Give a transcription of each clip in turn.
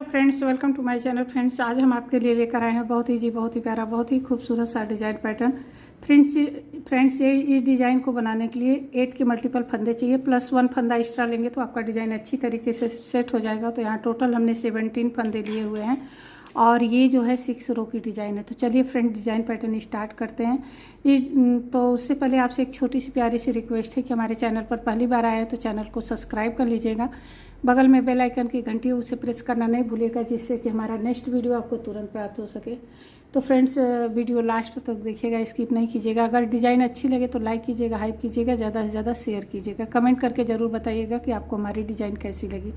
Friends, welcome to my channel. Friends, आज हम आपके लिए लेकर आए हैं बहुत ही बहुत ही प्यारा, बहुत ही खूबसूरत सा डिज़ाइन पैटर्न। फ्रेंड्स ये इस डिज़ाइन को बनाने के लिए 8 के मल्टीपल फंदे चाहिए, प्लस 1 फंदा एक्स्ट्रा लेंगे तो आपका डिज़ाइन अच्छी तरीके से सेट हो जाएगा। तो यहाँ टोटल हमने 17 फंदे लिए हुए हैं और ये जो है 6 रो की डिज़ाइन है। तो चलिए फ्रेंड, डिज़ाइन पैटर्न स्टार्ट करते हैं। तो उससे पहले आपसे एक छोटी सी प्यारी सी रिक्वेस्ट है कि हमारे चैनल पर पहली बार आए हैं तो चैनल को सब्सक्राइब कर लीजिएगा। बगल में बेल आइकन की घंटी है, उसे प्रेस करना नहीं भूलिएगा, जिससे कि हमारा नेक्स्ट वीडियो आपको तुरंत प्राप्त हो सके। तो फ्रेंड्स, वीडियो लास्ट तक देखिएगा, स्किप नहीं कीजिएगा। अगर डिज़ाइन अच्छी लगे तो लाइक कीजिएगा, हाइप कीजिएगा, ज़्यादा से ज़्यादा शेयर कीजिएगा। कमेंट करके ज़रूर बताइएगा कि आपको हमारी डिज़ाइन कैसी लगी।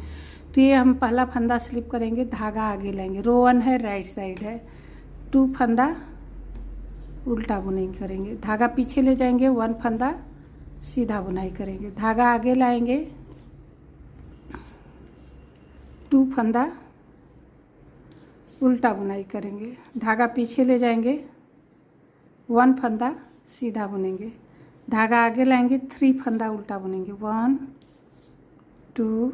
तो ये हम पहला फंदा स्लिप करेंगे, धागा आगे लेंगे। रो 1 है, राइट साइड है। 2 फंदा उल्टा बुनाई करेंगे, धागा पीछे ले जाएंगे, 1 फंदा सीधा बुनाई करेंगे, धागा आगे लाएंगे, 2 फंदा उल्टा बुनाई करेंगे, धागा पीछे ले जाएंगे, 1 फंदा सीधा बुनेंगे, धागा आगे लाएंगे, 3 फंदा उल्टा बुनेंगे, 1 2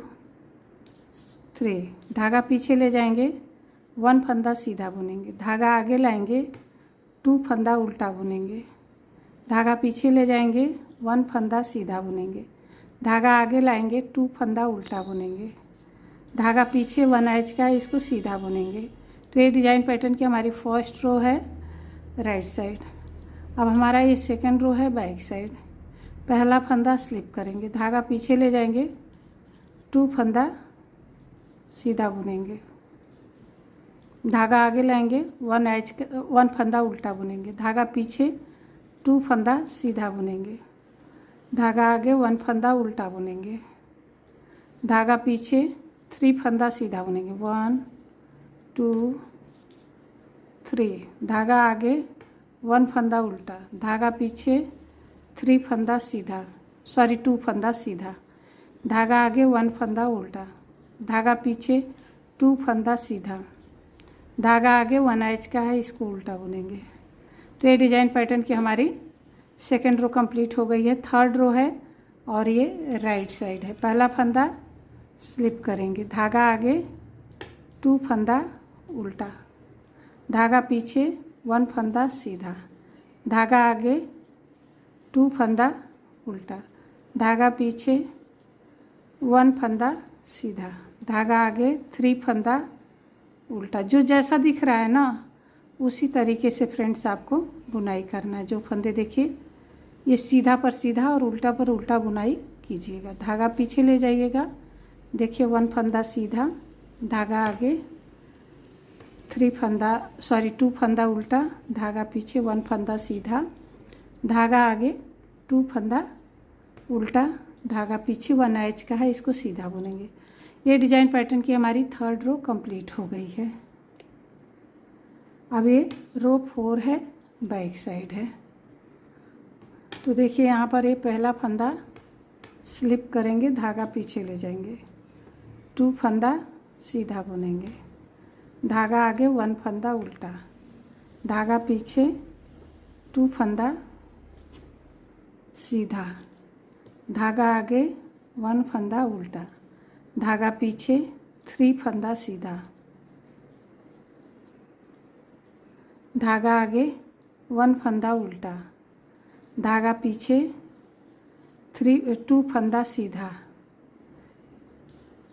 3, धागा पीछे ले जाएंगे, 1 फंदा सीधा बुनेंगे, धागा आगे लाएंगे, 2 फंदा उल्टा बुनेंगे, धागा पीछे ले जाएंगे, 1 फंदा सीधा बुनेंगे, धागा आगे लाएंगे, 2 फंदा उल्टा बुनेंगे, धागा पीछे 1 इंच का, इसको सीधा बुनेंगे। तो ये डिज़ाइन पैटर्न की हमारी फर्स्ट रो है, राइट साइड। अब हमारा ये सेकंड रो है, बैक साइड। पहला फंदा स्लिप करेंगे, धागा पीछे ले जाएंगे, 2 फंदा सीधा बुनेंगे, धागा आगे लाएंगे, 1 फंदा उल्टा बुनेंगे, धागा पीछे 2 फंदा सीधा बुनेंगे, धागा आगे 1 फंदा उल्टा बुनेंगे, धागा पीछे 3 फंदा सीधा बुनेंगे, 1 2 3, धागा आगे 1 फंदा उल्टा, धागा पीछे 3 फंदा सीधा, 2 फंदा सीधा, धागा आगे 1 फंदा उल्टा, धागा पीछे 2 फंदा सीधा, धागा आगे 1 इंच का है, इसको उल्टा बुनेंगे। तो ये डिज़ाइन पैटर्न की हमारी सेकेंड रो कंप्लीट हो गई है। थर्ड रो है और ये राइट साइड है। पहला फंदा स्लिप करेंगे, धागा आगे, 2 फंदा उल्टा, धागा पीछे 1 फंदा सीधा, धागा आगे 2 फंदा उल्टा, धागा पीछे 1 फंदा सीधा, धागा आगे 3 फंदा उल्टा। जो जैसा दिख रहा है ना, उसी तरीके से फ्रेंड्स आपको बुनाई करना है। जो फंदे देखिए, ये सीधा पर सीधा और उल्टा पर उल्टा बुनाई कीजिएगा। धागा पीछे ले जाइएगा, देखिए 1 फंदा सीधा, धागा आगे 2 फंदा उल्टा, धागा पीछे 1 फंदा सीधा, धागा आगे 2 फंदा उल्टा, धागा पीछे 1 इंच का है, इसको सीधा बुनेंगे। ये डिज़ाइन पैटर्न की हमारी थर्ड रो कंप्लीट हो गई है। अब ये रो 4 है, बैक साइड है। तो देखिए यहाँ पर ये पहला फंदा स्लिप करेंगे, धागा पीछे ले जाएंगे, 2 फंदा सीधा बुनेंगे, धागा आगे 1 फंदा उल्टा, धागा पीछे 2 फंदा सीधा, धागा आगे 1 फंदा उल्टा, धागा पीछे 3 फंदा सीधा, धागा आगे 1 फंदा उल्टा, धागा पीछे 2 फंदा सीधा,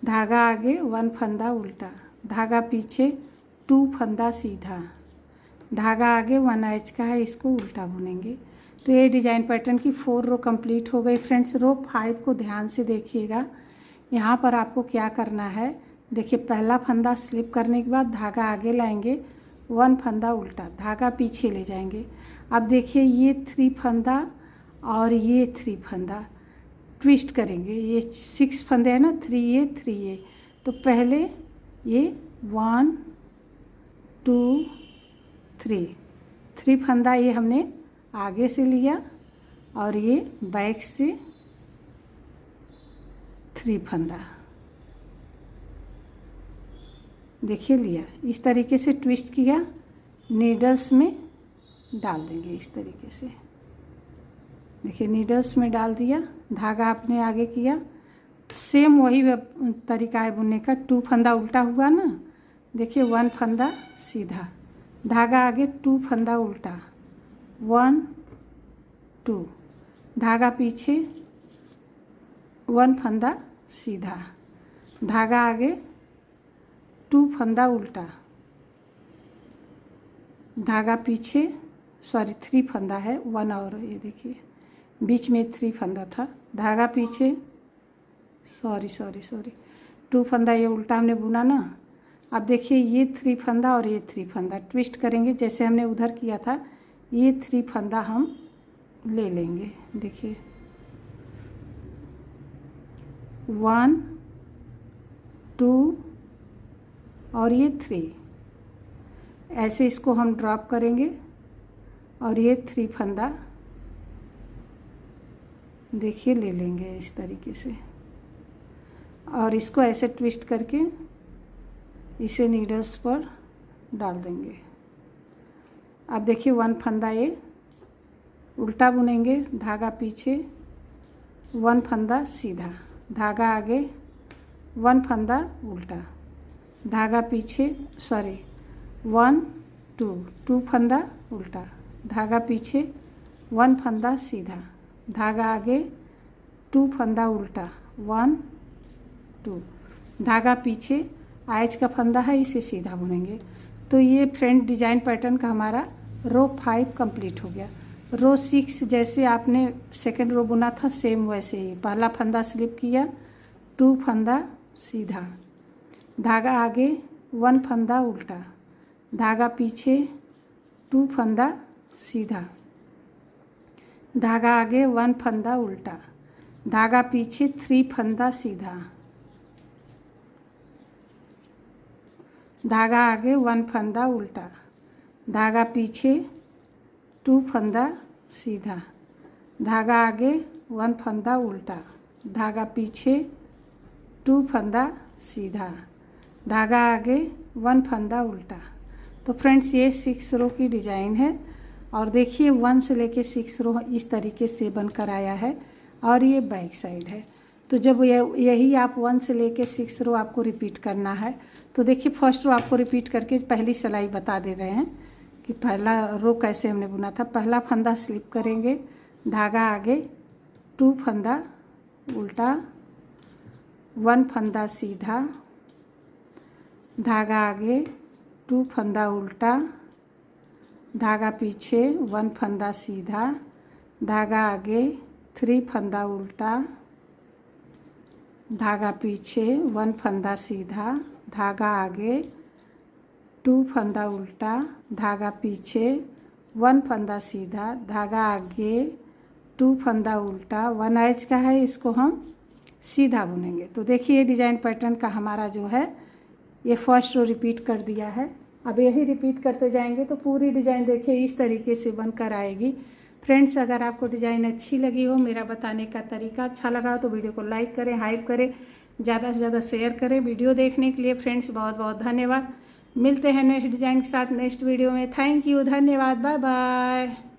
धागा आगे 1 फंदा उल्टा, धागा पीछे 2 फंदा सीधा, धागा आगे 1 इंच का है, इसको उल्टा बुनेंगे। तो ये डिज़ाइन पैटर्न की 4 रो कंप्लीट हो गई। फ्रेंड्स, रो 5 को ध्यान से देखिएगा। यहाँ पर आपको क्या करना है, देखिए पहला फंदा स्लिप करने के बाद धागा आगे लाएंगे, 1 फंदा उल्टा, धागा पीछे ले जाएंगे। अब देखिए ये 3 फंदा और ये 3 फंदा ट्विस्ट करेंगे। ये 6 फंदे हैं ना, 3 ये। तो पहले ये 1 2 3 फंदा ये हमने आगे से लिया और ये बैक से 3 फंदा देखिए लिया। इस तरीके से ट्विस्ट किया, नीडल्स में डाल देंगे इस तरीके से। देखिए नीडल्स में डाल दिया, धागा आपने आगे किया, सेम वही तरीका है बुनने का। 2 फंदा उल्टा हुआ ना, देखिए 1 फंदा सीधा, धागा आगे 2 फंदा उल्टा, 1 2, धागा पीछे 1 फंदा सीधा, धागा आगे 2 फंदा उल्टा, धागा पीछे 3 फंदा है, 1 और ये देखिए बीच में 3 फंदा था, धागा पीछे 2 फंदा ये उल्टा हमने बुना ना। अब देखिए ये 3 फंदा और ये 3 फंदा ट्विस्ट करेंगे जैसे हमने उधर किया था, ये 3 फंदा हम ले लेंगे। देखिए 1 2 और ये 3, ऐसे इसको हम ड्रॉप करेंगे और ये 3 फंदा देखिए ले लेंगे इस तरीके से, और इसको ऐसे ट्विस्ट करके इसे नीडल्स पर डाल देंगे। अब देखिए 1 फंदा ये उल्टा बुनेंगे, धागा पीछे 1 फंदा सीधा, धागा आगे 1 फंदा उल्टा, धागा पीछे 1 2 फंदा उल्टा, धागा पीछे 1 फंदा सीधा, धागा आगे 2 फंदा उल्टा, 1 2, धागा पीछे आयच का फंदा है, इसे सीधा बुनेंगे। तो ये फ्रंट डिजाइन पैटर्न का हमारा रो 5 कंप्लीट हो गया। रो 6 जैसे आपने सेकंड रो बुना था सेम वैसे ही, पहला फंदा स्लिप किया, 2 फंदा सीधा, धागा आगे 1 फंदा उल्टा, धागा पीछे 2 फंदा सीधा, धागा आगे 1 फंदा उल्टा, धागा पीछे 3 फंदा सीधा, धागा आगे 1 फंदा उल्टा, धागा पीछे 2 फंदा सीधा, धागा आगे 1 फंदा उल्टा, धागा पीछे 2 फंदा सीधा, धागा आगे 1 फंदा उल्टा। तो फ्रेंड्स ये 6 रो की डिज़ाइन है, और देखिए 1 से लेके 6 रो इस तरीके से बनकर आया है, और ये बैक साइड है। तो जब यही आप 1 से लेके 6 रो आपको रिपीट करना है, तो देखिए फर्स्ट रो आपको रिपीट करके पहली सिलाई बता दे रहे हैं कि पहला रो कैसे हमने बुना था। पहला फंदा स्लिप करेंगे, धागा आगे 2 फंदा उल्टा, 1 फंदा सीधा, धागा आगे 2 फंदा उल्टा, धागा पीछे 1 फंदा सीधा, धागा आगे 3 फंदा उल्टा, धागा पीछे 1 फंदा सीधा, धागा आगे 2 फंदा उल्टा, धागा पीछे 1 फंदा सीधा, धागा आगे 2 फंदा उल्टा, 1 एच का है, इसको हम सीधा बुनेंगे। तो देखिए डिज़ाइन पैटर्न का हमारा जो है ये फर्स्ट रो रिपीट कर दिया है। अब यही रिपीट करते जाएंगे तो पूरी डिज़ाइन देखिए इस तरीके से बनकर आएगी। फ्रेंड्स अगर आपको डिज़ाइन अच्छी लगी हो, मेरा बताने का तरीका अच्छा लगा हो, तो वीडियो को लाइक करें, हाइप करें, ज़्यादा से ज़्यादा शेयर करें। वीडियो देखने के लिए फ्रेंड्स बहुत बहुत धन्यवाद। मिलते हैं नेक्स्ट डिज़ाइन के साथ नेक्स्ट वीडियो में। थैंक यू, धन्यवाद, बाय बाय।